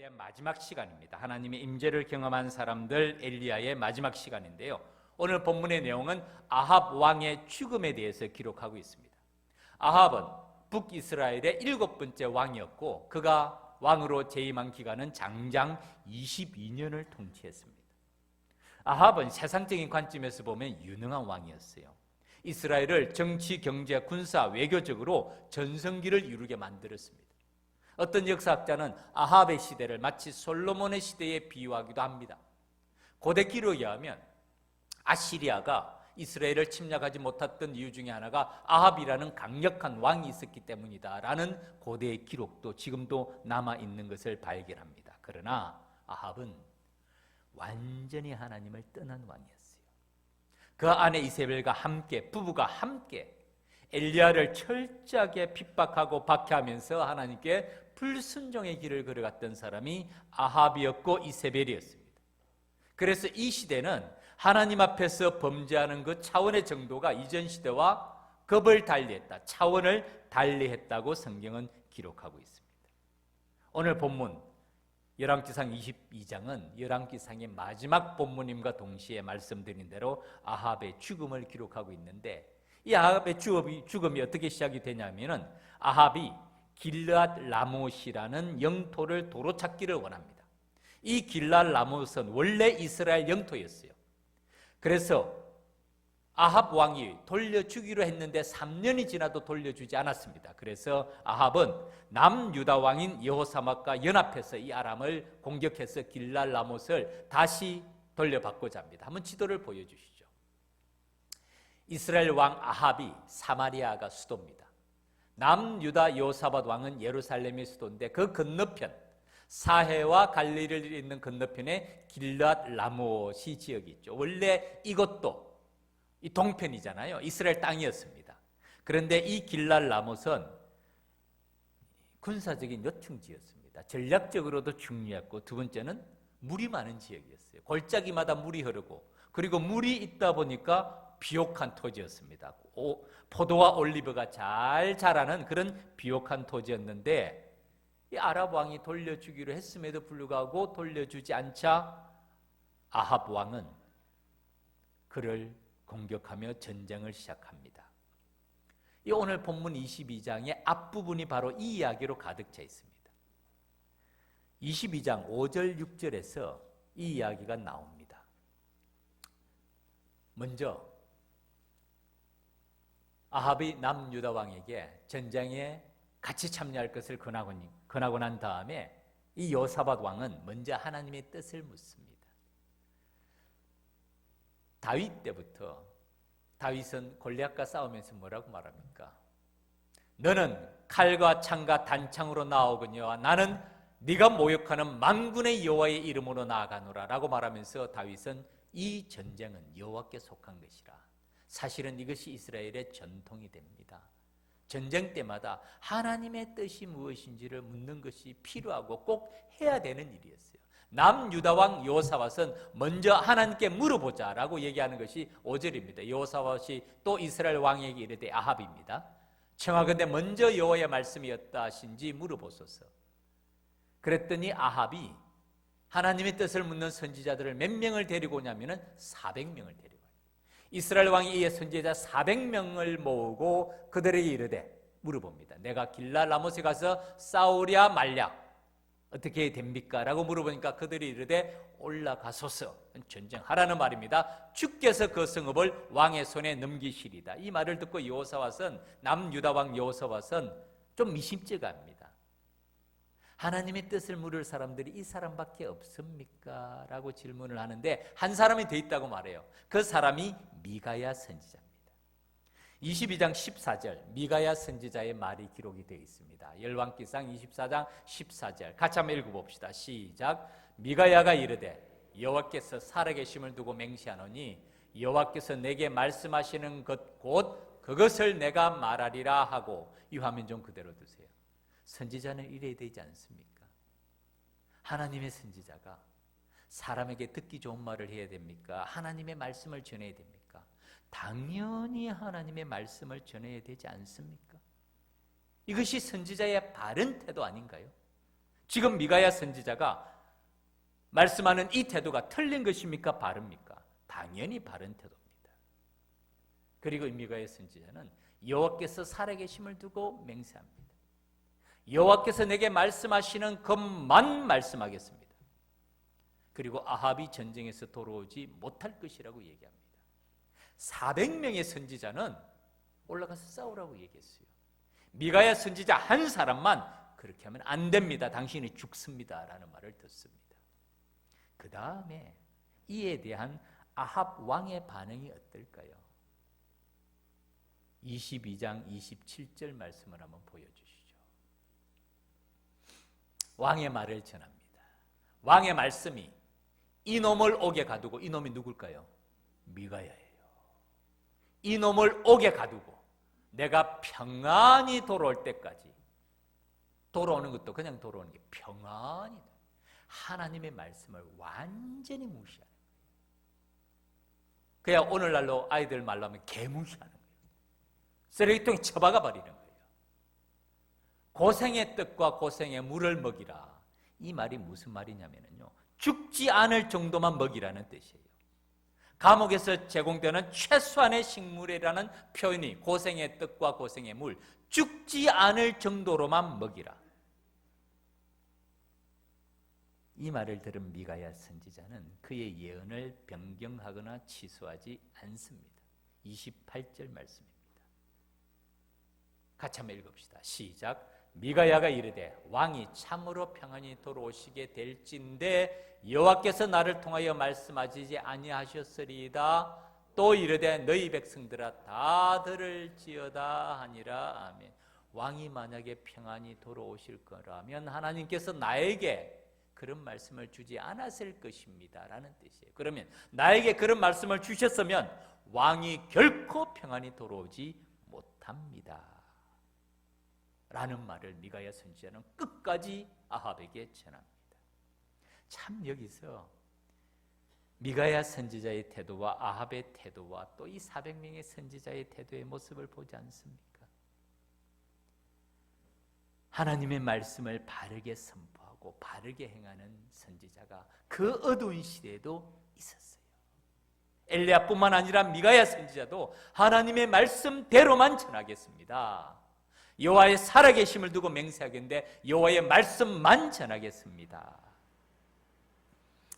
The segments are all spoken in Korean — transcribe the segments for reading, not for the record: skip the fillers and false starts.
대한 마지막 시간입니다. 하나님의 임재를 경험한 사람들 엘리야의 마지막 시간인데요. 오늘 본문의 내용은 아합 왕의 죽음에 대해서 기록하고 있습니다. 아합은 북이스라엘의 7번째 왕이었고 그가 왕으로 재임한 기간은 장장 22년을 통치했습니다. 아합은 세상적인 관점에서 보면 유능한 왕이었어요. 이스라엘을 정치, 경제, 군사, 외교적으로 전성기를 이루게 만들었습니다. 어떤 역사학자는 아합의 시대를 마치 솔로몬의 시대에 비유하기도 합니다. 고대 기록에 의하면 아시리아가 이스라엘을 침략하지 못했던 이유 중에 하나가 아합이라는 강력한 왕이 있었기 때문이다라는 고대의 기록도 지금도 남아있는 것을 발견합니다. 그러나 아합은 완전히 하나님을 떠난 왕이었어요. 그 아내 이세벨과 함께, 부부가 함께 엘리야를 철저하게 핍박하고 박해하면서 하나님께 불순종의 길을 걸어갔던 사람이 아합이었고 이세벨이었습니다. 그래서 이 시대는 하나님 앞에서 범죄하는 그 차원의 정도가 이전 시대와 급을 달리했다, 차원을 달리했다고 성경은 기록하고 있습니다. 오늘 본문 열왕기상 22장은 열왕기상의 마지막 본문임과 동시에 말씀드린 대로 아합의 죽음을 기록하고 있는데, 이 아합의 죽음이 어떻게 시작이 되냐면은 아합이 길르앗 라못이라는 영토를 도로 찾기를 원합니다. 이 길르앗 라못은 원래 이스라엘 영토였어요. 그래서 아합 왕이 돌려주기로 했는데 3년이 지나도 돌려주지 않았습니다. 그래서 아합은 남유다 왕인 여호사밧과 연합해서 이 아람을 공격해서 길르앗 라못을 다시 돌려받고자 합니다. 한번 지도를 보여주시죠. 이스라엘 왕 아합이 사마리아가 수도입니다. 남유다 여호사밧 왕은 예루살렘이 수도인데 그 건너편 사해와 갈릴리를 잇는 건너편에 길르앗 라못이 지역이 있죠. 원래 이것도 이 동편이잖아요. 이스라엘 땅이었습니다. 그런데 이 길르앗 라못은 군사적인 요충지였습니다. 전략적으로도 중요했고, 두 번째는 물이 많은 지역이었어요. 골짜기마다 물이 흐르고, 그리고 물이 있다 보니까 비옥한 토지였습니다. 포도와 올리브가 잘 자라는 그런 비옥한 토지였는데, 이 아랍 왕이 돌려주기로 했음에도 불구하고 돌려주지 않자 아합 왕은 그를 공격하며 전쟁을 시작합니다. 이 오늘 본문 22장의 앞부분이 바로 이 이야기로 가득 차 있습니다. 22장 5절 6절에서 이 이야기가 나옵니다. 먼저 아합이 남유다 왕에게 전쟁에 같이 참여할 것을 권하고 난 다음에 이 여호사밧 왕은 먼저 하나님의 뜻을 묻습니다. 다윗 때부터 다윗은 골리앗과 싸우면서 뭐라고 말합니까? 너는 칼과 창과 단창으로 나오거니와 나는 네가 모욕하는 만군의 여호와의 이름으로 나아가노라 라고 말하면서 다윗은 이 전쟁은 여호와께 속한 것이라, 사실은 이것이 이스라엘의 전통이 됩니다. 전쟁 때마다 하나님의 뜻이 무엇인지를 묻는 것이 필요하고 꼭 해야 되는 일이었어요. 남유다왕 여호사밧은 먼저 하나님께 물어보자라고 얘기하는 것이 5절입니다. 여호사밧이 또 이스라엘 왕에게 이르되 아합입니다. 청하건대 먼저 여호와의 말씀이었다 하신지 물어보소서. 그랬더니 아합이 하나님의 뜻을 묻는 선지자들을 몇 명을 데리고 오냐면은 400명을 데리고 와요. 이스라엘 왕이 이 선지자 400명을 모으고 그들에게 이르되 물어봅니다. 내가 길르앗 라못에 가서 싸우랴 말랴 어떻게 됩니까? 라고 물어보니까 그들이 이르되 올라가소서, 전쟁하라는 말입니다. 주께서 그 성읍을 왕의 손에 넘기시리다. 이 말을 듣고 여호사밧은, 남유다 왕 여호사밧은 좀 미심쩍어합니다. 하나님의 뜻을 물을 사람들이 이 사람밖에 없습니까? 라고 질문을 하는데 한 사람이 더 있다고 말해요. 그 사람이 미가야 선지자입니다. 22장 14절 미가야 선지자의 말이 기록이 되어 있습니다. 열왕기상 24장 14절 같이 한번 읽어봅시다. 시작. 미가야가 이르되 여호와께서 살아계심을 두고 맹세하노니 여호와께서 내게 말씀하시는 것 곧 그것을 내가 말하리라 하고. 이 화면 좀 그대로 두세요. 선지자는 이래야 되지 않습니까? 하나님의 선지자가 사람에게 듣기 좋은 말을 해야 됩니까? 하나님의 말씀을 전해야 됩니까? 당연히 하나님의 말씀을 전해야 되지 않습니까? 이것이 선지자의 바른 태도 아닌가요? 지금 미가야 선지자가 말씀하는 이 태도가 틀린 것입니까? 바릅니까? 당연히 바른 태도입니다. 그리고 미가야 선지자는 여호와께서 살아계심을 두고 맹세합니다. 여호와께서 내게 말씀하시는 것만 말씀하겠습니다. 그리고 아합이 전쟁에서 돌아오지 못할 것이라고 얘기합니다. 400명의 선지자는 올라가서 싸우라고 얘기했어요. 미가야 선지자 한 사람만 그렇게 하면 안 됩니다. 당신이 죽습니다. 라는 말을 듣습니다. 그 다음에 이에 대한 아합 왕의 반응이 어떨까요? 22장 27절 말씀을 한번 보여주시죠. 왕의 말을 전합니다. 왕의 말씀이 이놈을 옥에 가두고, 이놈이 누굴까요? 미가야예요. 이놈을 옥에 가두고 내가 평안히 돌아올 때까지, 돌아오는 것도 그냥 돌아오는 게 평안이, 하나님의 말씀을 완전히 무시하는 거예요. 그냥 오늘날로 아이들 말로 하면 개무시하는 거예요. 쓰레기통에 처박아 버리는 거예요. 고생의 떡과 고생의 물을 먹이라. 이 말이 무슨 말이냐면요, 죽지 않을 정도만 먹이라는 뜻이에요. 감옥에서 제공되는 최소한의 식물이라는 표현이 고생의 떡과 고생의 물, 죽지 않을 정도로만 먹이라. 이 말을 들은 미가야 선지자는 그의 예언을 변경하거나 취소하지 않습니다. 28절 말씀입니다. 같이 한번 읽읍시다. 시작. 미가야가 이르되 왕이 참으로 평안히 돌아오시게 될진데 여호와께서 나를 통하여 말씀하시지 아니하셨으리이다. 또 이르되 너희 백성들아 다 들을지어다 하니라. 아멘. 왕이 만약에 평안히 돌아오실 거라면 하나님께서 나에게 그런 말씀을 주지 않았을 것입니다 라는 뜻이에요. 그러면 나에게 그런 말씀을 주셨으면 왕이 결코 평안히 돌아오지 못합니다 라는 말을 미가야 선지자는 끝까지 아합에게 전합니다. 참 여기서 미가야 선지자의 태도와 아합의 태도와 또 이 400명의 선지자의 태도의 모습을 보지 않습니까? 하나님의 말씀을 바르게 선포하고 바르게 행하는 선지자가 그 어두운 시대에도 있었어요. 엘리야뿐만 아니라 미가야 선지자도 하나님의 말씀대로만 전하겠습니다. 여호와의 살아계심을 두고 맹세하겠는데 여호와의 말씀만 전하겠습니다.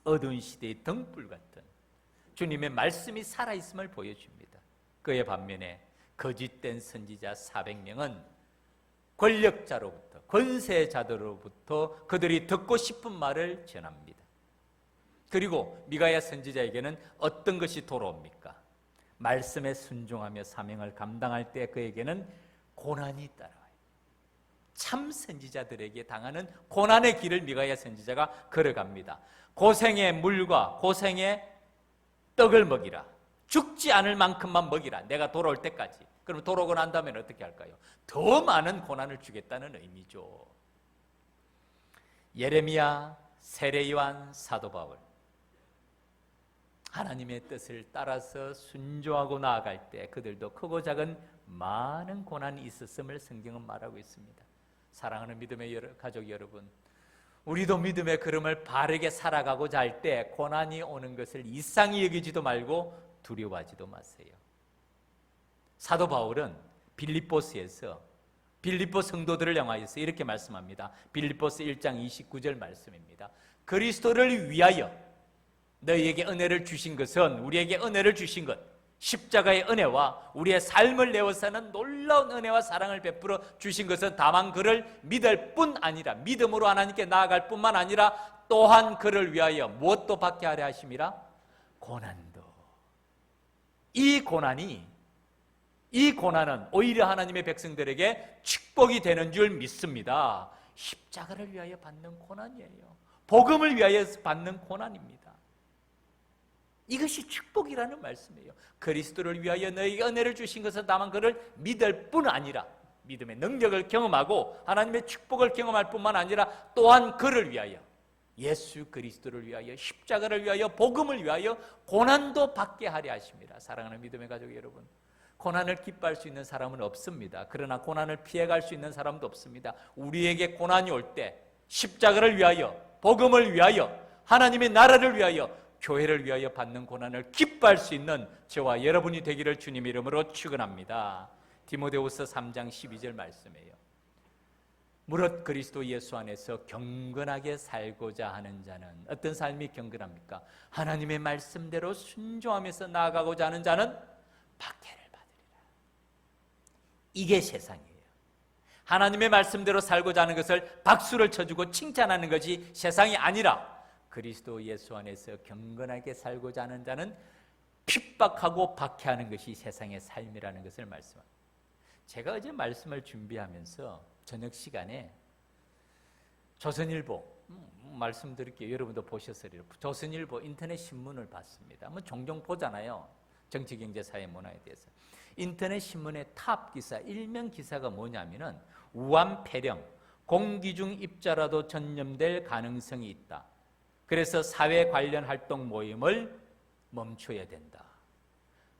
어두운 시대의 등불 같은 주님의 말씀이 살아있음을 보여줍니다. 그의 반면에 거짓된 선지자 400명은 권력자로부터, 권세자들로부터 그들이 듣고 싶은 말을 전합니다. 그리고 미가야 선지자에게는 어떤 것이 돌아옵니까? 말씀에 순종하며 사명을 감당할 때 그에게는 고난이 따라와요. 참 선지자들에게 당하는 고난의 길을 미가야 선지자가 걸어갑니다. 고생의 물과 고생의 떡을 먹이라. 죽지 않을 만큼만 먹이라. 내가 돌아올 때까지. 그럼 돌아오고 난 다음에 어떻게 할까요? 더 많은 고난을 주겠다는 의미죠. 예레미야, 세례 요한, 사도 바울, 하나님의 뜻을 따라서 순종하고 나아갈 때 그들도 크고 작은 많은 고난이 있었음을 성경은 말하고 있습니다. 사랑하는 믿음의 가족 여러분, 우리도 믿음의 걸음을 바르게 살아가고자 할 때 고난이 오는 것을 이상히 여기지도 말고 두려워하지도 마세요. 사도 바울은 빌립보스에서 빌립보 성도들을 향하여서 이렇게 말씀합니다. 빌립보스 1장 29절 말씀입니다. 그리스도를 위하여 너희에게 은혜를 주신 것은, 우리에게 은혜를 주신 것, 십자가의 은혜와 우리의 삶을 내어 사는 놀라운 은혜와 사랑을 베풀어 주신 것은 다만 그를 믿을 뿐 아니라, 믿음으로 하나님께 나아갈 뿐만 아니라 또한 그를 위하여 무엇도 받게 하려 하심이라? 고난도. 이 고난은 오히려 하나님의 백성들에게 축복이 되는 줄 믿습니다. 십자가를 위하여 받는 고난이에요. 복음을 위하여 받는 고난입니다. 이것이 축복이라는 말씀이에요. 그리스도를 위하여 너희에게 은혜를 주신 것은 다만 그를 믿을 뿐 아니라, 믿음의 능력을 경험하고 하나님의 축복을 경험할 뿐만 아니라 또한 그를 위하여, 예수 그리스도를 위하여, 십자가를 위하여, 복음을 위하여 고난도 받게 하려 하십니다. 사랑하는 믿음의 가족 여러분, 고난을 기뻐할 수 있는 사람은 없습니다. 그러나 고난을 피해갈 수 있는 사람도 없습니다. 우리에게 고난이 올 때 십자가를 위하여, 복음을 위하여, 하나님의 나라를 위하여, 교회를 위하여 받는 고난을 기뻐할 수 있는 저와 여러분이 되기를 주님 이름으로 축원합니다. 디모데후서 3장 12절 말씀이에요. 무릇 그리스도 예수 안에서 경건하게 살고자 하는 자는, 어떤 삶이 경건합니까? 하나님의 말씀대로 순종하면서 나아가고자 하는 자는 박해를 받으리라. 이게 세상이에요. 하나님의 말씀대로 살고자 하는 것을 박수를 쳐주고 칭찬하는 것이 세상이 아니라, 그리스도 예수 안에서 경건하게 살고자 하는 자는 핍박하고 박해하는 것이 세상의 삶이라는 것을 말씀합니다. 제가 어제 말씀을 준비하면서 저녁 시간에 조선일보, 말씀드릴게요. 여러분도 보셨으리라. 조선일보 인터넷 신문을 봤습니다. 종종 보잖아요. 정치, 경제, 사회, 문화에 대해서. 인터넷 신문의 탑 기사, 일면 기사가 뭐냐면은 우한 폐렴, 공기 중 입자라도 전염될 가능성이 있다. 그래서 사회 관련 활동 모임을 멈춰야 된다.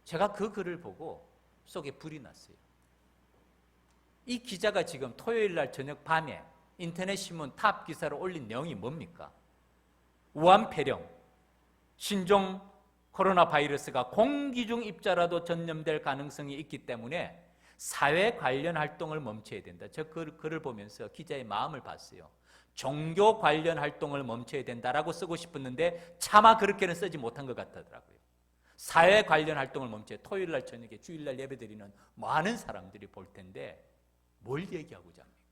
제가 그 글을 보고 속에 불이 났어요. 이 기자가 지금 토요일 날 저녁 밤에 인터넷 신문 탑 기사를 올린 내용이 뭡니까? 우한 폐렴, 신종 코로나 바이러스가 공기 중 입자라도 전염될 가능성이 있기 때문에 사회 관련 활동을 멈춰야 된다. 저 글을 보면서 기자의 마음을 봤어요. 종교 관련 활동을 멈춰야 된다라고 쓰고 싶었는데 차마 그렇게는 쓰지 못한 것 같더라고요. 사회 관련 활동을 멈춰야, 토요일 날 저녁에 주일날 예배드리는 많은 사람들이 볼 텐데 뭘 얘기하고자 합니까?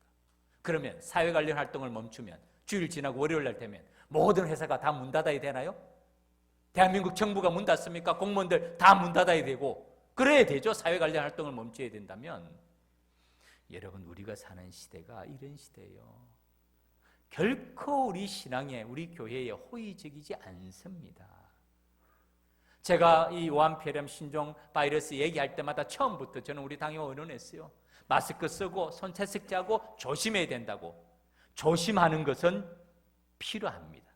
그러면 사회 관련 활동을 멈추면 주일 지나고 월요일 날 되면 모든 회사가 다 문 닫아야 되나요? 대한민국 정부가 문 닫습니까? 공무원들 다 문 닫아야 되고 그래야 되죠. 사회 관련 활동을 멈춰야 된다면. 여러분, 우리가 사는 시대가 이런 시대예요. 결코 우리 신앙에, 우리 교회에 호의적이지 않습니다. 제가 이 우한폐렴 신종 바이러스 얘기할 때마다 처음부터 저는 우리 당에 의논했어요. 마스크 쓰고 손 세척하고 조심해야 된다고. 조심하는 것은 필요합니다.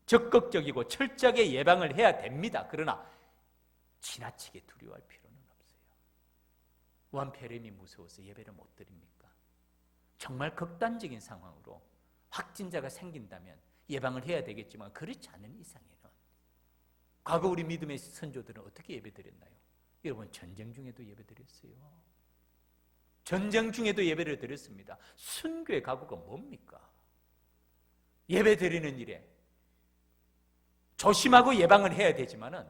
적극적이고 철저하게 예방을 해야 됩니다. 그러나 지나치게 두려워할 필요는 없어요. 우한폐렴이 무서워서 예배를 못 드립니까? 정말 극단적인 상황으로 확진자가 생긴다면 예방을 해야 되겠지만 그렇지 않은 이상에는, 과거 우리 믿음의 선조들은 어떻게 예배드렸나요? 여러분, 전쟁 중에도 예배드렸어요. 전쟁 중에도 예배를 드렸습니다. 순교의 각오가 뭡니까? 예배드리는 일에 조심하고 예방을 해야 되지만은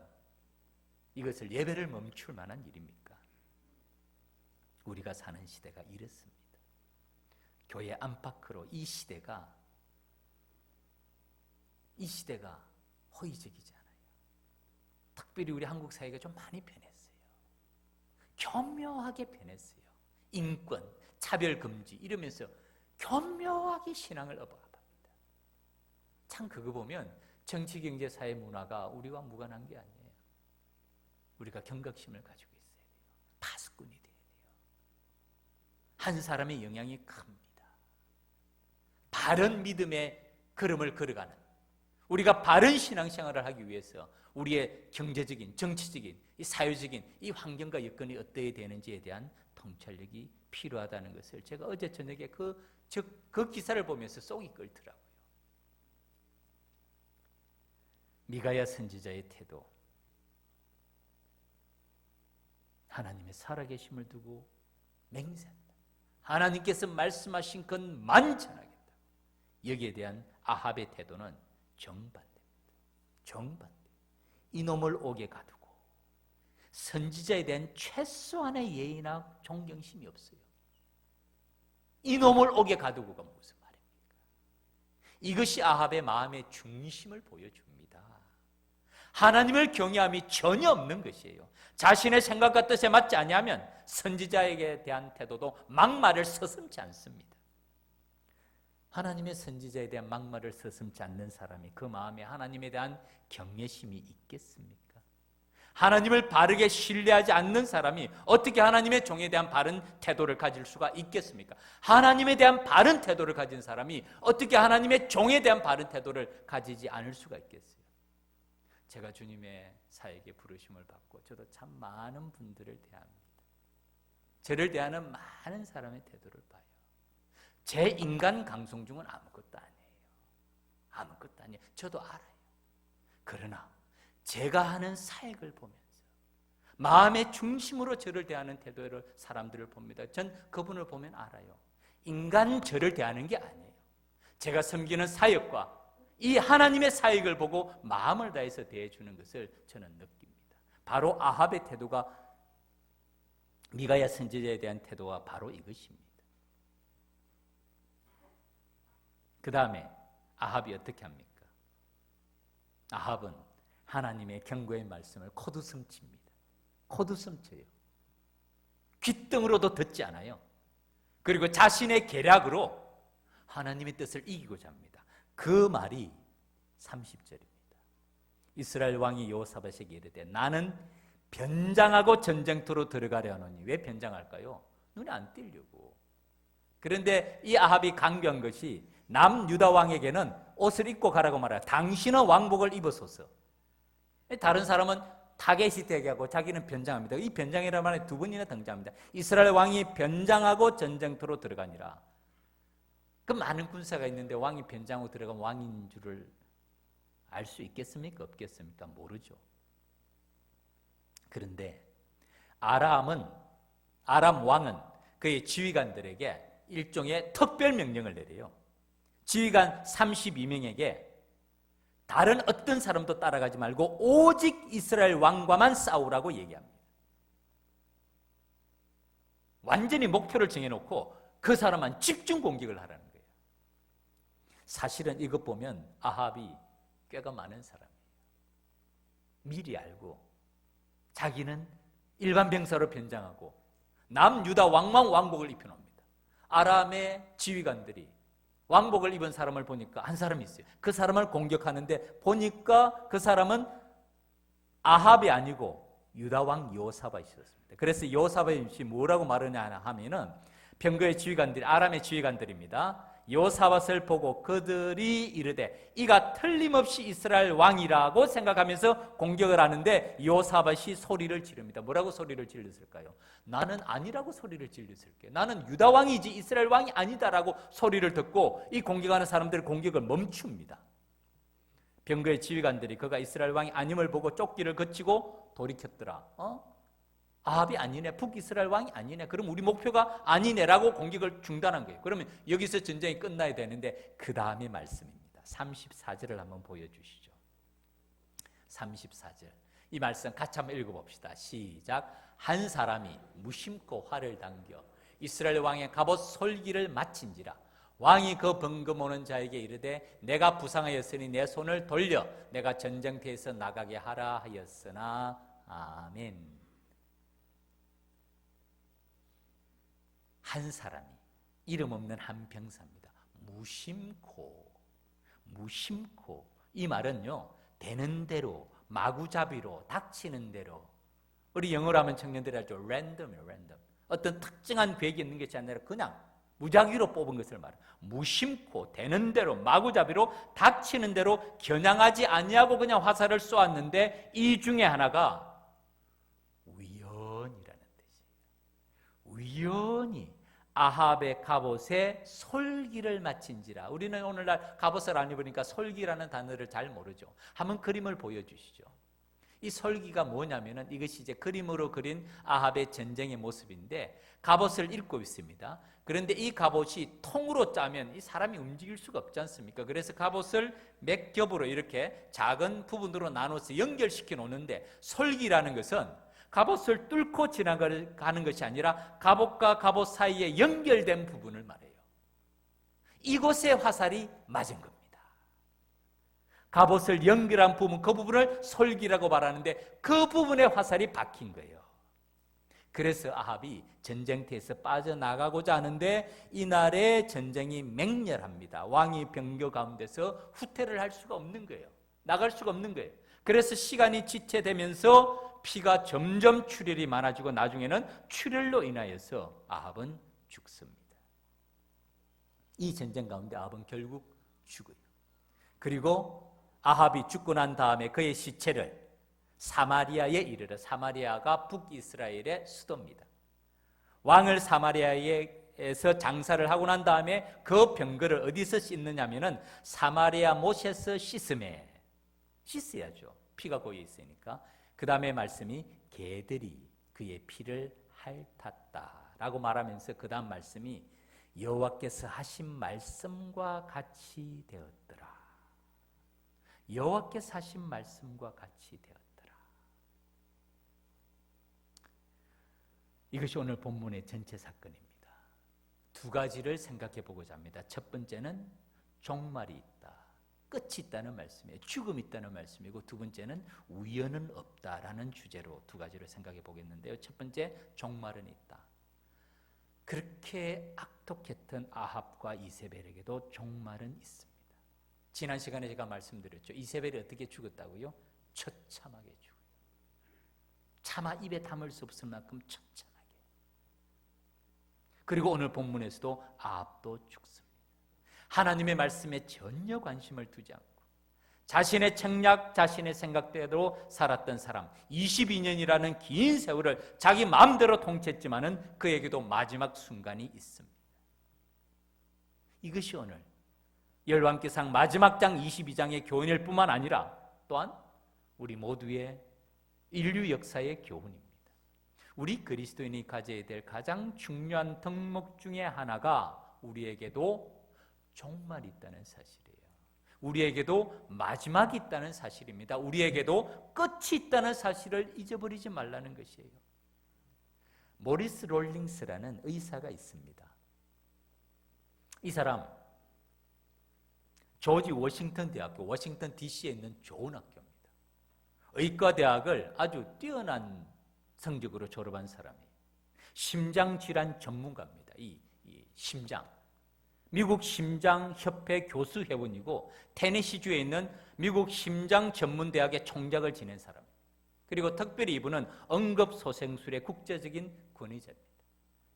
이것을 예배를 멈출 만한 일입니까? 우리가 사는 시대가 이렇습니다. 교회 안팎으로 이 시대가 호의적이지 않아요. 특별히 우리 한국 사회가 좀 많이 변했어요. 교묘하게 변했어요. 인권, 차별 금지 이러면서 교묘하게 신앙을 업어갑니다. 참 그거 보면 정치, 경제, 사회, 문화가 우리와 무관한 게 아니에요. 우리가 경각심을 가지고 있어야 돼요. 파수꾼이 돼야 돼요. 한 사람의 영향이 큽니다. 바른 믿음의 걸음을 걸어가는, 우리가 바른 신앙생활을 하기 위해서 우리의 경제적인, 정치적인, 이 사회적인 이 환경과 여건이 어떠해야 되는지에 대한 통찰력이 필요하다는 것을 제가 어제 저녁에 그 기사를 보면서 속이 끓더라고요. 미가야 선지자의 태도, 하나님의 살아계심을 두고 맹세한다. 하나님께서 말씀하신 건 만천하겠다. 여기에 대한 아합의 태도는 정반대입니다. 정반대. 이놈을 옥에 가두고 선지자에 대한 최소한의 예의나 존경심이 없어요. 이놈을 옥에 가두고가 무슨 말입니까? 이것이 아합의 마음의 중심을 보여줍니다. 하나님을 경외함이 전혀 없는 것이에요. 자신의 생각과 뜻에 맞지 아니하면 선지자에게 대한 태도도 막말을 서슴지 않습니다. 하나님의 선지자에 대한 막말을 서슴지 않는 사람이 그 마음에 하나님에 대한 경외심이 있겠습니까? 하나님을 바르게 신뢰하지 않는 사람이 어떻게 하나님의 종에 대한 바른 태도를 가질 수가 있겠습니까? 하나님에 대한 바른 태도를 가진 사람이 어떻게 하나님의 종에 대한 바른 태도를 가지지 않을 수가 있겠어요? 제가 주님의 사역에 부르심을 받고 저도 참 많은 분들을 대합니다. 저를 대하는 많은 사람의 태도를 봐요. 제 인간 강성 중은 아무것도 아니에요. 아무것도 아니에요. 저도 알아요. 그러나 제가 하는 사역을 보면서 마음의 중심으로 저를 대하는 태도를 사람들을 봅니다. 전 그분을 보면 알아요. 인간 저를 대하는 게 아니에요. 제가 섬기는 사역과 이 하나님의 사역을 보고 마음을 다해서 대해주는 것을 저는 느낍니다. 바로 아합의 태도가, 미가야 선지자에 대한 태도가 바로 이것입니다. 그 다음에 아합이 어떻게 합니까? 아합은 하나님의 경고의 말씀을 코두섬칩니다. 코두섬쳐요. 귓등으로도 듣지 않아요. 그리고 자신의 계략으로 하나님의 뜻을 이기고자 합니다. 그 말이 30절입니다. 이스라엘 왕이 여호사밧에게 이르되 나는 변장하고 전쟁터로 들어가려 하노니. 왜 변장할까요? 눈에 안 띄려고. 그런데 이 아합이 강조한 것이 남유다 왕에게는 옷을 입고 가라고 말해요. 당신은 왕복을 입으소서. 다른 사람은 타겟이 되게 하고 자기는 변장합니다. 이 변장이라는 말에 두 번이나 등장합니다. 이스라엘 왕이 변장하고 전쟁터로 들어가니라. 그 많은 군사가 있는데 왕이 변장하고 들어가면 왕인 줄을 알 수 있겠습니까? 없겠습니까? 모르죠. 그런데 아람 왕은 그의 지휘관들에게 일종의 특별 명령을 내려요. 지휘관 32명에게 다른 어떤 사람도 따라가지 말고 오직 이스라엘 왕과만 싸우라고 얘기합니다. 완전히 목표를 정해놓고 그 사람만 집중 공격을 하라는 거예요. 사실은 이것 보면 아합이 꾀가 많은 사람이에요. 미리 알고 자기는 일반 병사로 변장하고 남유다 왕만 왕복을 입혀놓습니다. 아람의 지휘관들이 왕복을 입은 사람을 보니까 한 사람이 있어요. 그 사람을 공격하는데 보니까 그 사람은 아합이 아니고 유다 왕 여호사밧이었습니다. 그래서 여호사밧이 뭐라고 말하냐 하면은 병거의 지휘관들이, 아람의 지휘관들입니다. 여호사밧을 보고 그들이 이르되 이가 틀림없이 이스라엘 왕이라고 생각하면서 공격을 하는데 여호사밧이 소리를 지릅니다. 뭐라고 소리를 질렀을까요? 나는 아니라고 소리를 질렀을게요. 나는 유다 왕이지 이스라엘 왕이 아니다라고 소리를 듣고 이 공격하는 사람들의 공격을 멈춥니다. 병거의 지휘관들이 그가 이스라엘 왕이 아님을 보고 쫓기를 거치고 돌이켰더라. 아합이 아니네, 북이스라엘 왕이 아니네, 그럼 우리 목표가 아니네라고 공격을 중단한 거예요. 그러면 여기서 전쟁이 끝나야 되는데 그 다음의 말씀입니다. 34절을 한번 보여주시죠. 34절 이 말씀 같이 한번 읽어봅시다. 시작. 한 사람이 무심코 활을 당겨 이스라엘 왕의 갑옷 솔기를 마친지라. 왕이 그 번금 오는 자에게 이르되 내가 부상하였으니 내 손을 돌려 내가 전쟁터에서 나가게 하라 하였으나. 아멘. 한 사람이, 이름 없는 한 병사입니다. 무심코. 이 말은요, 되는 대로, 마구잡이로, 닥치는 대로. 우리 영어로 하면 청년들이 알죠. 랜덤이에요, 랜덤. 어떤 특정한 계획이 있는 것이 아니라 그냥 무작위로 뽑은 것을 말해요. 무심코, 되는 대로, 마구잡이로, 닥치는 대로 겨냥하지 아니하고 그냥 화살을 쏘았는데 이 중에 하나가 우연이라는 뜻이에요. 우연히 아합의 갑옷에 솔기를 마친지라. 우리는 오늘날 갑옷을 안 입으니까 솔기라는 단어를 잘 모르죠. 한번 그림을 보여주시죠. 이 솔기가 뭐냐면은 이것이 이제 그림으로 그린 아합의 전쟁의 모습인데 갑옷을 입고 있습니다. 그런데 이 갑옷이 통으로 짜면 이 사람이 움직일 수가 없지 않습니까? 그래서 갑옷을 몇 겹으로 이렇게 작은 부분으로 나눠서 연결시켜 놓는데 솔기라는 것은 갑옷을 뚫고 지나가는 것이 아니라 갑옷과 갑옷 사이에 연결된 부분을 말해요. 이곳에 화살이 맞은 겁니다. 갑옷을 연결한 부분, 그 부분을 솔기라고 말하는데 그 부분에 화살이 박힌 거예요. 그래서 아합이 전쟁터에서 빠져나가고자 하는데 이날의 전쟁이 맹렬합니다. 왕이 병거 가운데서 후퇴를 할 수가 없는 거예요. 나갈 수가 없는 거예요. 그래서 시간이 지체되면서 피가 점점 출혈이 많아지고 나중에는 출혈로 인하여서 아합은 죽습니다. 이 전쟁 가운데 아합은 결국 죽어요. 그리고 아합이 죽고 난 다음에 그의 시체를 사마리아에 이르러, 사마리아가 북이스라엘의 수도입니다. 왕을 사마리아에 시내에서 장사를 하고 난 다음에 그 병거를 어디서 씻느냐면은 사마리아 못에서 씻어야죠. 피가 고여 있으니까. 그 다음에 말씀이 개들이 그의 피를 핥았다라고 말하면서 그 다음 말씀이 여호와께서 하신 말씀과 같이 되었더라. 여호와께서 하신 말씀과 같이 되었더라. 이것이 오늘 본문의 전체 사건입니다. 두 가지를 생각해 보고자 합니다. 첫 번째는 종말이 있다, 끝이 있다는 말씀이에요. 죽음이 있다는 말씀이고, 두 번째는 우연은 없다라는 주제로 두 가지를 생각해 보겠는데요. 첫 번째, 종말은 있다. 그렇게 악독했던 아합과 이세벨에게도 종말은 있습니다. 지난 시간에 제가 말씀드렸죠. 이세벨이 어떻게 죽었다고요? 처참하게 죽어요. 차마 입에 담을 수 없을 만큼 처참하게. 그리고 오늘 본문에서도 아합도 죽습니다. 하나님의 말씀에 전혀 관심을 두지 않고 자신의 책략, 자신의 생각대로 살았던 사람, 22년이라는 긴 세월을 자기 마음대로 통치했지만은 그에게도 마지막 순간이 있습니다. 이것이 오늘 열왕기상 마지막 장 22장의 교훈일 뿐만 아니라 또한 우리 모두의 인류 역사의 교훈입니다. 우리 그리스도인이 가져야 될 가장 중요한 덕목 중에 하나가 우리에게도 종말이 있다는 사실이에요. 우리에게도 마지막이 있다는 사실입니다. 우리에게도 끝이 있다는 사실을 잊어버리지 말라는 것이에요. 모리스 롤링스라는 의사가 있습니다. 이 사람 조지 워싱턴 대학교, 워싱턴 DC에 있는 좋은 학교입니다. 의과대학을 아주 뛰어난 성적으로 졸업한 사람이에요. 심장질환 전문가입니다. 이 심장. 미국 심장협회 교수회원이고 테네시주에 있는 미국 심장전문대학의 총장을 지낸 사람이에요. 그리고 특별히 이분은 응급소생술의 국제적인 권위자입니다.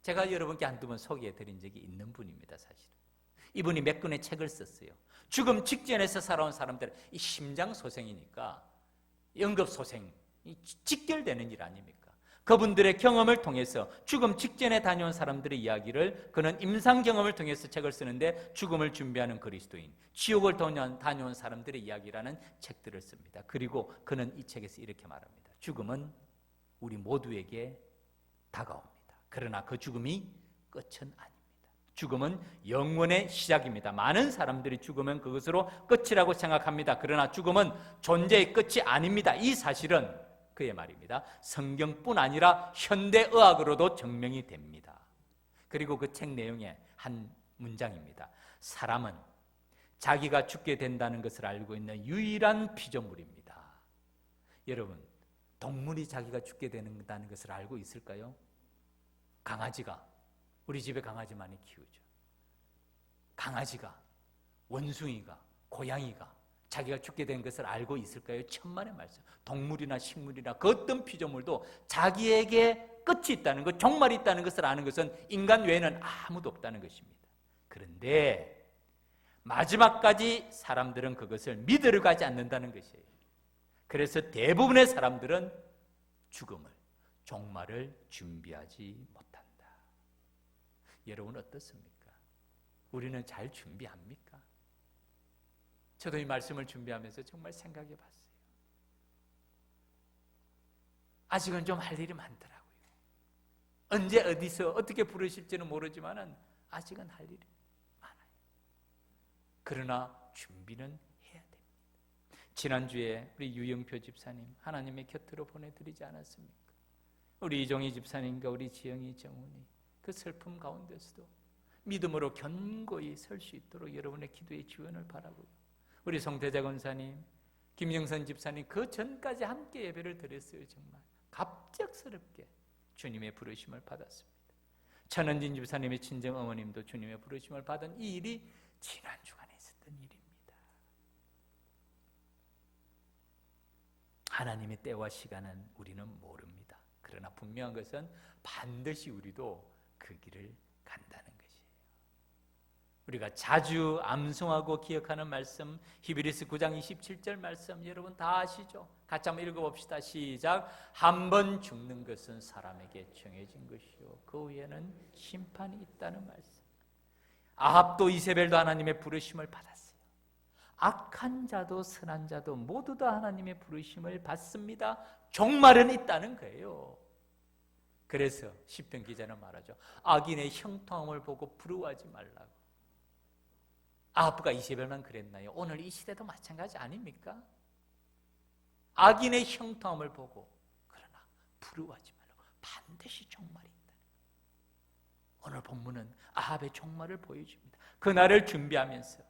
제가 여러분께 한두 번 소개해드린 적이 있는 분입니다. 사실은. 이분이 몇 권의 책을 썼어요. 죽음 직전에서 살아온 사람들은 이 심장소생이니까 응급소생이 직결되는 일 아닙니까? 그분들의 경험을 통해서 죽음 직전에 다녀온 사람들의 이야기를 그는 임상 경험을 통해서 책을 쓰는데 죽음을 준비하는 그리스도인, 지옥을 다녀온 사람들의 이야기라는 책들을 씁니다. 그리고 그는 이 책에서 이렇게 말합니다. 죽음은 우리 모두에게 다가옵니다. 그러나 그 죽음이 끝은 아닙니다. 죽음은 영원의 시작입니다. 많은 사람들이 죽으면 그것으로 끝이라고 생각합니다. 그러나 죽음은 존재의 끝이 아닙니다. 이 사실은 그의 말입니다. 성경뿐 아니라 현대의학으로도 증명이 됩니다. 그리고 그 책 내용의 한 문장입니다. 사람은 자기가 죽게 된다는 것을 알고 있는 유일한 피조물입니다. 여러분, 동물이 자기가 죽게 된다는 것을 알고 있을까요? 강아지가, 우리 집에 강아지 많이 키우죠. 강아지가, 원숭이가, 고양이가 자기가 죽게 된 것을 알고 있을까요? 천만의 말씀. 동물이나 식물이나 그 어떤 피조물도 자기에게 끝이 있다는 것, 종말이 있다는 것을 아는 것은 인간 외에는 아무도 없다는 것입니다. 그런데 마지막까지 사람들은 그것을 믿으러 가지 않는다는 것이에요. 그래서 대부분의 사람들은 죽음을, 종말을 준비하지 못한다. 여러분 어떻습니까? 우리는 잘 준비합니까? 저도 이 말씀을 준비하면서 정말 생각해 봤어요. 아직은 좀 할 일이 많더라고요. 언제 어디서 어떻게 부르실지는 모르지만 아직은 할 일이 많아요. 그러나 준비는 해야 됩니다. 지난주에 우리 유영표 집사님 하나님의 곁으로 보내드리지 않았습니까? 우리 이종희 집사님과 우리 지영이 정훈이 그 슬픔 가운데서도 믿음으로 견고히 설 수 있도록 여러분의 기도의 지원을 바라고요. 우리 송태자 권사님, 김영선 집사님 그 전까지 함께 예배를 드렸어요. 정말 갑작스럽게 주님의 부르심을 받았습니다. 천은진 집사님의 친정 어머님도 주님의 부르심을 받은 이 일이 지난 주간에 있었던 일입니다. 하나님의 때와 시간은 우리는 모릅니다. 그러나 분명한 것은 반드시 우리도 그 길을 간다는 것이에요. 우리가 자주 암송하고 기억하는 말씀, 히브리서 9장 27절 말씀 여러분 다 아시죠? 같이 한번 읽어봅시다. 시작. 한 번 죽는 것은 사람에게 정해진 것이요 그 후에는 심판이 있다는 말씀. 아합도 이세벨도 하나님의 부르심을 받았어요. 악한 자도 선한 자도 모두 다 하나님의 부르심을 받습니다. 종말은 있다는 거예요. 그래서 시편 기자는 말하죠. 악인의 형통함을 보고 부러워하지 말라고. 아합과 이세벨만 그랬나요? 오늘 이 시대도 마찬가지 아닙니까? 악인의 형통함을 보고 그러나 부러워하지 말라고. 반드시 종말이 있다. 오늘 본문은 아합의 종말을 보여줍니다. 그날을 준비하면서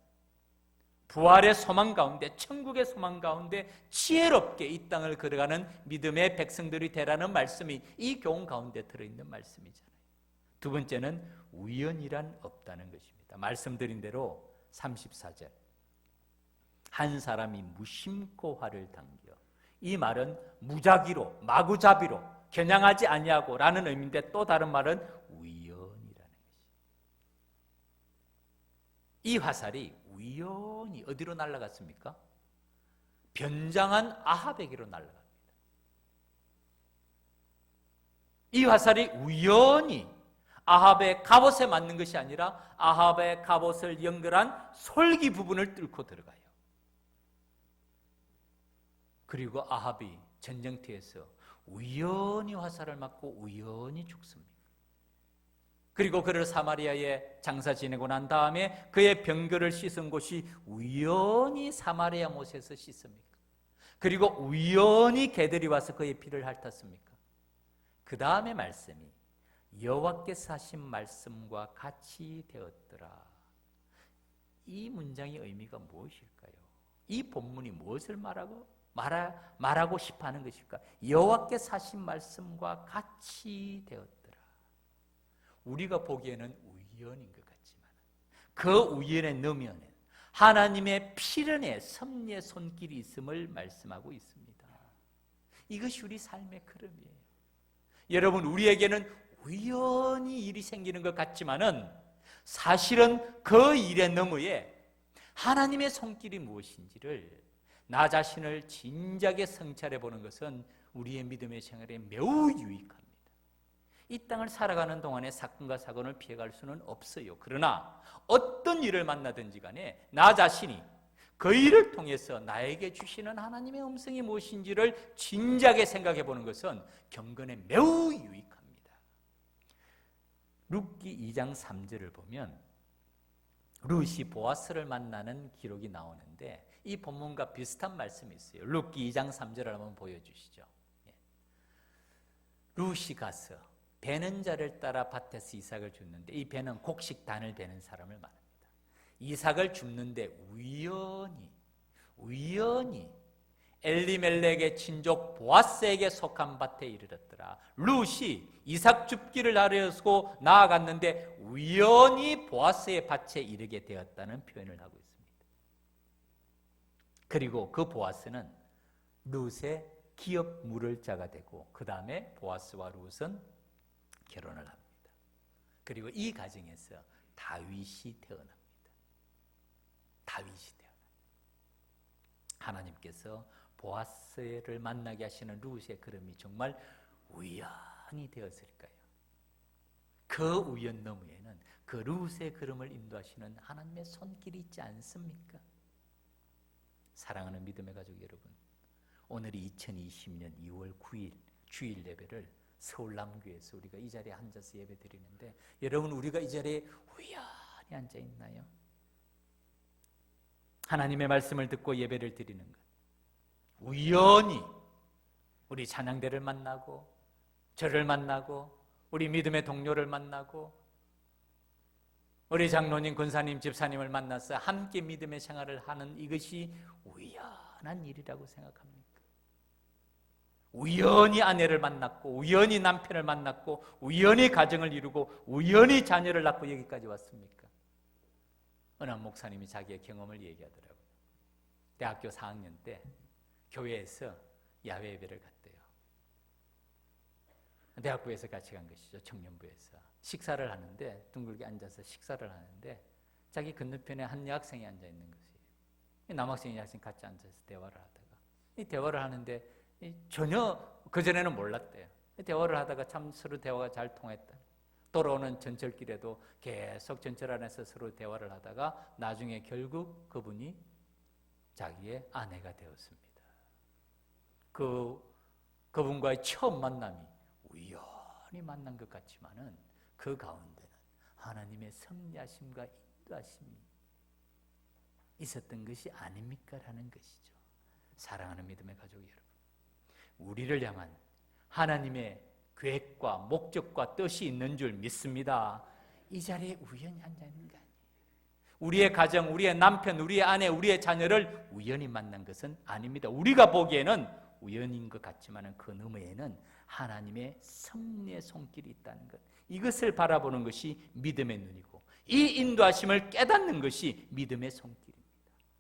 부활의 소망 가운데, 천국의 소망 가운데 지혜롭게 이 땅을 걸어가는 믿음의 백성들이 되라는 말씀이 이 교훈 가운데 들어있는 말씀이잖아요. 두 번째는 우연이란 없다는 것입니다. 말씀드린 대로 34절 한 사람이 무심코 활을 당겨. 이 말은 무작위로 마구잡이로 겨냥하지 아니하고 라는 의미인데 또 다른 말은 우연이라는 것이. 이 화살이 우연히 어디로 날아갔습니까? 변장한 아합에게로 날아갑니다. 이 화살이 우연히 아합의 갑옷에 맞는 것이 아니라 아합의 갑옷을 연결한 솔기 부분을 뚫고 들어가요. 그리고 아합이 전쟁터에서 우연히 화살을 맞고 우연히 죽습니다. 그리고 그를 사마리아에 장사 지내고 난 다음에 그의 병거를 씻은 곳이 우연히 사마리아 못에서 씻습니까? 그리고 우연히 개들이 와서 그의 피를 핥았습니까? 그 다음에 말씀이 여호와께서 하신 말씀과 같이 되었더라. 이 문장의 의미가 무엇일까요? 이 본문이 무엇을 말하고 싶어하는 것일까? 여호와께서 하신 말씀과 같이 되었더라. 우리가 보기에는 우연인 것 같지만 그 우연의 너머에는 하나님의 필연의 섭리의 손길이 있음을 말씀하고 있습니다. 이것이 우리 삶의 흐름이에요. 여러분, 우리에게는 우연히 일이 생기는 것 같지만은 사실은 그 일의 너머에 하나님의 손길이 무엇인지를 나 자신을 진작에 성찰해 보는 것은 우리의 믿음의 생활에 매우 유익합니다. 이 땅을 살아가는 동안에 사건과 사고를 피해갈 수는 없어요. 그러나 어떤 일을 만나든지 간에 나 자신이 그 일을 통해서 나에게 주시는 하나님의 음성이 무엇인지를 진작에 생각해 보는 것은 경건에 매우 유익합니다. 룻기 2장 3절을 보면 룻이 보아스를 만나는 기록이 나오는데 이 본문과 비슷한 말씀이 있어요. 룻기 2장 3절을 한번 보여주시죠. 룻이 가서 베는 자를 따라 밭에서 이삭을 줍는데 이 베는 곡식단을 베는 사람을 말합니다. 이삭을 줍는데 우연히 엘리멜렉의 친족 보아스에게 속한 밭에 이르렀더라. 룻이 이삭 줍기를 하려고 나아갔는데 우연히 보아스의 밭에 이르게 되었다는 표현을 하고 있습니다. 그리고 그 보아스는 룻의 기업 물을 자가 되고 그 다음에 보아스와 룻은 결혼을 합니다. 그리고 이 가정에서 다윗이 태어납니다. 하나님께서 보아스를 만나게 하시는 룻의 걸음이 정말 우연히 되었을까요? 그 우연 너머에는 그 룻의 걸음을 인도하시는 하나님의 손길이 있지 않습니까? 사랑하는 믿음의 가족 여러분, 오늘이 2020년 2월 9일 주일 예배를 서울 남교에서 우리가 이 자리에 앉아서 예배 드리는데 여러분, 우리가 이 자리에 우연히 앉아 있나요? 하나님의 말씀을 듣고 예배를 드리는 것, 우연히 우리 찬양대를 만나고 저를 만나고 우리 믿음의 동료를 만나고 우리 장로님, 권사님, 집사님을 만나서 함께 믿음의 생활을 하는 이것이 우연한 일이라고 생각합니까? 우연히 아내를 만났고 우연히 남편을 만났고 우연히 가정을 이루고 우연히 자녀를 낳고 여기까지 왔습니까? 어느 한 목사님이 자기의 경험을 얘기하더라고요. 대학교 4학년 때 교회에서 야외 예배를 갔대요. 대학부에서 같이 간 것이죠. 청년부에서 식사를 하는데 둥글게 앉아서 식사를 하는데 자기 건너편에 한 여학생이 앉아 있는 것이에요. 남학생이 여학생 같이 앉아서 대화를 하다가 이 대화를 하는데 전혀 그전에는 몰랐대요. 대화를 하다가 참 서로 대화가 잘 통했다. 돌아오는 전철길에도 계속 전철 안에서 서로 대화를 하다가 나중에 결국 그분이 자기의 아내가 되었습니다. 그분과의 처음 만남이 우연히 만난 것 같지만은 그 가운데는 하나님의 섭리하심과 인도하심이 있었던 것이 아닙니까? 라는 것이죠. 사랑하는 믿음의 가족 여러분, 우리를 향한 하나님의 계획과 목적과 뜻이 있는 줄 믿습니다. 이 자리에 우연히 앉아 있는 게 아니에요. 우리의 가정, 우리의 남편, 우리의 아내, 우리의 자녀를 우연히 만난 것은 아닙니다. 우리가 보기에는 우연인 것 같지만 그 너머에는 하나님의 섭리의 손길이 있다는 것, 이것을 바라보는 것이 믿음의 눈이고 이 인도하심을 깨닫는 것이 믿음의 손길입니다.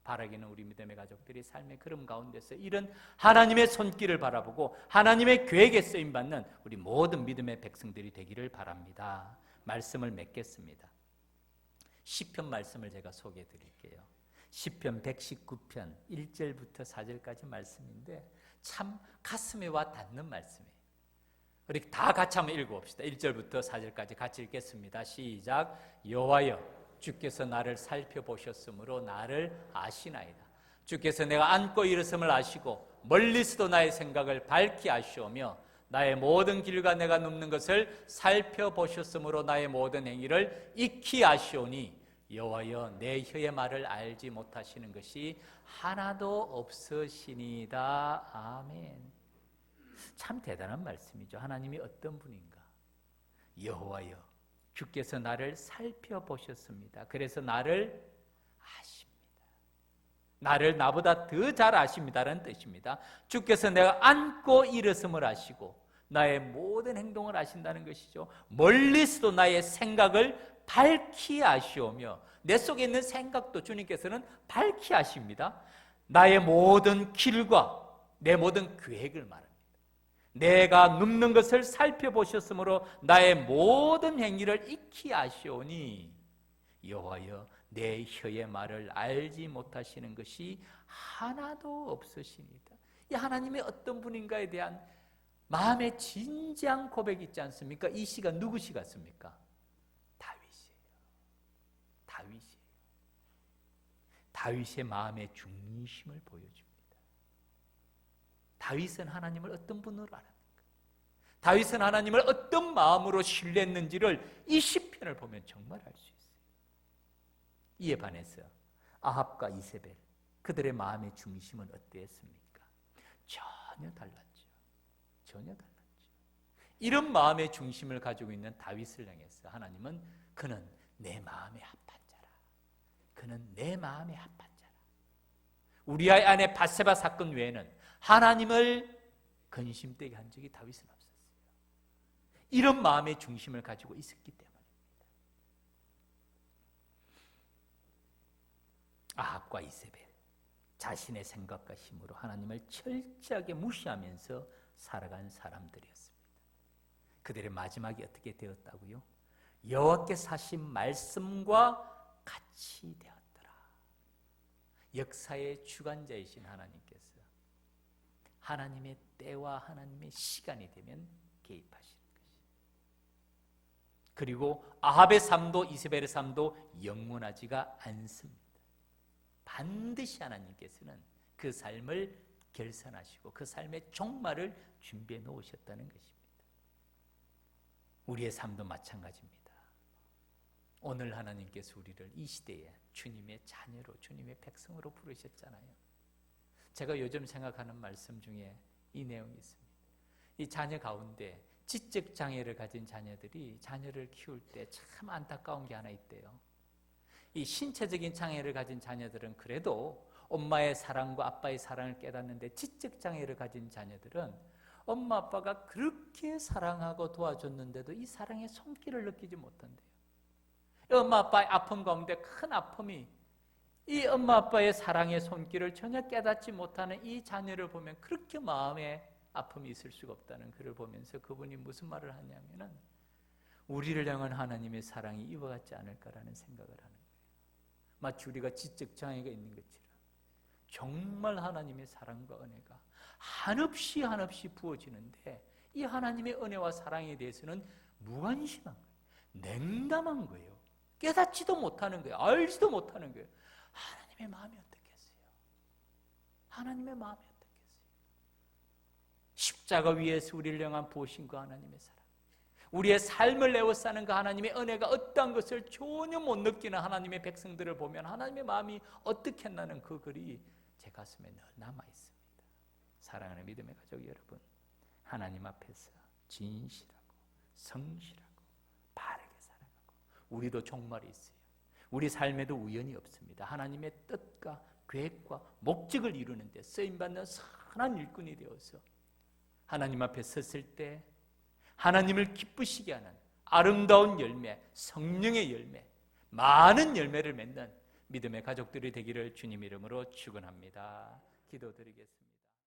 바라기는 우리 믿음의 가족들이 삶의 걸음 가운데서 이런 하나님의 손길을 바라보고 하나님의 계획에 쓰임받는 우리 모든 믿음의 백성들이 되기를 바랍니다. 말씀을 맺겠습니다. 시편 말씀을 제가 소개해 드릴게요. 시편 119편 1절부터 4절까지 말씀인데 참 가슴에 와 닿는 말씀이에요. 우리 다 같이 한번 읽어봅시다. 1절부터 4절까지 같이 읽겠습니다. 시작. 여호와여, 주께서 나를 살펴보셨으므로 나를 아시나이다. 주께서 내가 앉고 일어섬을 아시고 멀리서도 나의 생각을 밝히 아시오며 나의 모든 길과 내가 눕는 것을 살펴보셨으므로 나의 모든 행위를 익히 아시오니 여호와여, 내 혀의 말을 알지 못하시는 것이 하나도 없으시니이다. 아멘. 참 대단한 말씀이죠. 하나님이 어떤 분인가? 여호와여, 주께서 나를 살펴보셨습니다. 그래서 나를 아십니다. 나를 나보다 더 잘 아십니다라는 뜻입니다. 주께서 내가 앉고 일어섬을 아시고 나의 모든 행동을 아신다는 것이죠. 멀리서도 나의 생각을 밝히 아시오며 내 속에 있는 생각도 주님께서는 밝히 아십니다. 나의 모든 길과 내 모든 계획을 말합니다. 내가 눕는 것을 살펴보셨으므로 나의 모든 행위를 익히 아시오니 여호와여, 내 혀의 말을 알지 못하시는 것이 하나도 없으시니이다. 이 하나님의 어떤 분인가에 대한 마음의 진지한 고백이 있지 않습니까? 이 시가 누구 시 같습니까? 다윗이에요. 다윗이에요. 다윗의 마음의 중심을 보여줍니다. 다윗은 하나님을 어떤 분으로 알았는가? 다윗은 하나님을 어떤 마음으로 신뢰했는지를 이 시편을 보면 정말 알 수 있어요. 이에 반해서 아합과 이세벨, 그들의 마음의 중심은 어땠습니까? 전혀 달랐죠. 전혀 달랐죠. 이런 마음의 중심을 가지고 있는 다윗을 향해서 하나님은 그는 내 마음에 합한 자라. 그는 내 마음에 합한 자라. 우리아의 아내 밧세바 사건 외에는 하나님을 근심되게 한 적이 다윗은 없었어요. 이런 마음의 중심을 가지고 있었기 때문입니다. 아합과 이세벨, 자신의 생각과 힘으로 하나님을 철저하게 무시하면서 살아간 사람들이었습니다. 그들의 마지막이 어떻게 되었다고요? 여호와께서 하신 말씀과 같이 되었더라. 역사의 주관자이신 하나님께서 하나님의 때와 하나님의 시간이 되면 개입하시는 것이죠. 그리고 아합의 삶도 이세벨의 삶도 영원하지가 않습니다. 반드시 하나님께서는 그 삶을 결산하시고 그 삶의 종말을 준비해 놓으셨다는 것입니다. 우리의 삶도 마찬가지입니다. 오늘 하나님께서 우리를 이 시대에 주님의 자녀로, 주님의 백성으로 부르셨잖아요. 제가 요즘 생각하는 말씀 중에 이 내용이 있습니다. 이 자녀 가운데 지적 장애를 가진 자녀들이 자녀를 키울 때 참 안타까운 게 하나 있대요. 이 신체적인 장애를 가진 자녀들은 그래도 엄마의 사랑과 아빠의 사랑을 깨닫는데 지적 장애를 가진 자녀들은 엄마 아빠가 그렇게 사랑하고 도와줬는데도 이 사랑의 손길을 느끼지 못한대요. 엄마 아빠의 아픔 가운데 큰 아픔이 이 엄마 아빠의 사랑의 손길을 전혀 깨닫지 못하는 이 자녀를 보면 그렇게 마음에 아픔이 있을 수가 없다는 글을 보면서 그분이 무슨 말을 하냐면은 우리를 향한 하나님의 사랑이 이와 같지 않을까라는 생각을 하는 거예요. 마치 우리가 지적 장애가 있는 것처럼 정말 하나님의 사랑과 은혜가 한없이 부어지는데 이 하나님의 은혜와 사랑에 대해서는 무관심한 거예요. 냉담한 거예요. 깨닫지도 못하는 거예요. 알지도 못하는 거예요. 하나님의 마음이 어떻겠어요? 하나님의 마음이 어떻겠어요? 십자가 위에서 우리를 향한 보신과 하나님의 사랑, 우리의 삶을 에워싸는 그 하나님의 은혜가 어떠한 것을 전혀 못 느끼는 하나님의 백성들을 보면 하나님의 마음이 어떻겠나는 그 글이 제 가슴에 늘 남아있습니다. 사랑하는 믿음의 가족 여러분, 하나님 앞에서 진실하고 성실하고 바르게 살아가고, 우리도 종말이 있어요. 우리 삶에도 우연이 없습니다. 하나님의 뜻과 계획과 목적을 이루는 데 쓰임받는 선한 일꾼이 되어서 하나님 앞에 섰을 때 하나님을 기쁘시게 하는 아름다운 열매, 성령의 열매, 많은 열매를 맺는 믿음의 가족들이 되기를 주님 이름으로 축원합니다. 기도드리겠습니다.